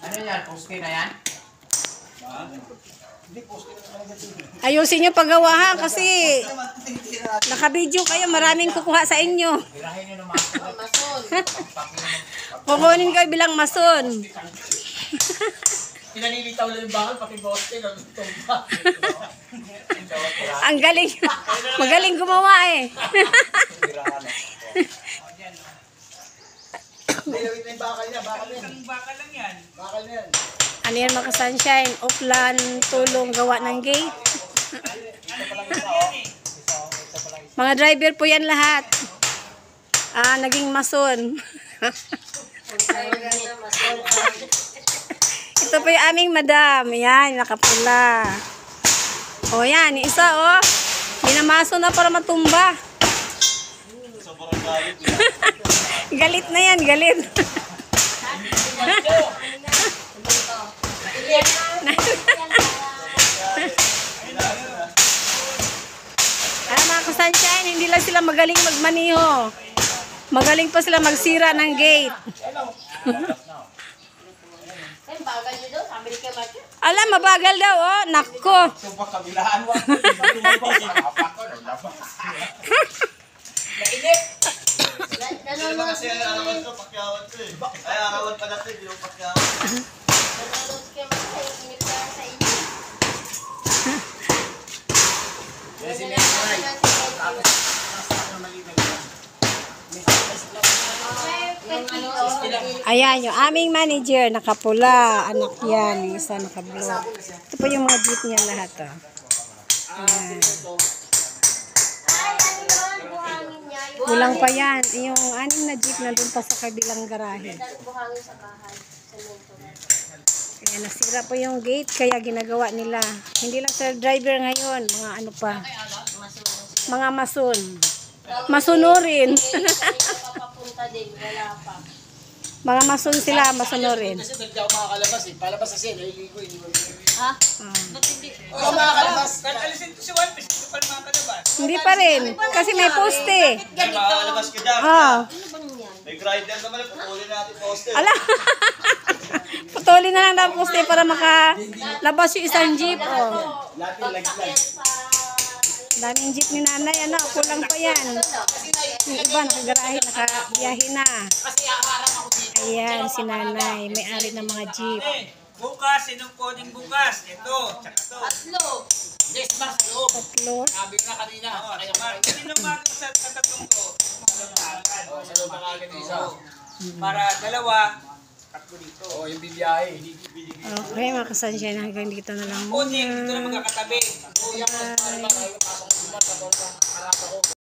Ano yan? Poste na yan? Ayusin nyo paggawahan kasi nakabidyo kayo. Maraming kukuha sa inyo. Birahin nyo naman. Kukunin kayo bilang mason. Pinanilitaw lang yung bakal, pati poste. Nagtumba. Ang galing. Magaling gumawa eh. Dilawit na yung bakal niya, bakal yan. Isang bakal lang yan. Bakal na yan. Ano yan mga sunshine? Uplan, tulong, gawa ng gate. Mga driver po yan lahat. Naging mason. Ito po yung aming madam. Yan, nakapula. O yan, yung isa o. Binamaso na para matumba. Galit na yan, galit. Mga kasunshine, hindi lang sila magaling magmaniho. Magaling pa sila magsira ng gate. Alam, mabagal daw, oh. Nako. Mainit! Hindi naman kasi arawan ko, pakyawan ko eh. Ay, arawan pa natin, hindi yung pakyawan. Ayan, yung aming manager, nakapula, anak yan, yung isa nakablue. Ito po yung mga jeep niya lahat, oh. Ayan. Kulang pa yan. Yung anim na jeep nandun pa sa kabilang garahe. Kaya nasira po yung gate, kaya ginagawa nila. Hindi lang sa driver ngayon, mga ano pa. Mga mason. Masunurin. Mga mason sila, masunurin. Kasi hindi ako makakalabas eh. Palabas kasi, nahiligo eh. Ha? Oo, makakalabas. Alisin ko si Juan, hindi pa makakalabas. Hindi pa rin. Kasi may poste. Hindi makakalabas ka dyan. May grinder naman, pupulin natin poste. Ala. Putulin na lang ng poste para makalabas yung isang jeep. Oh. Latin lag-lag. Daming jeep ni nanay. Ano, kulang pa yan. Yung iba, nakagarahe, nakabiyahe na. Ayan, si nanay. May-ari ng mga jeep. Bukas, sinong pwedeng bukas? Ito, tsaka ito. Yes, Mars, loob. Tatlo. Sabi ka kanina. Sino ba sa tatlong to? Sa loob ng agad isa. Para dalawa, tatlo dito. Oo, yung bibiyahe. Okay, mga kasansya na hanggang dito na lang O, dito na muna. magkakatabi. Bye.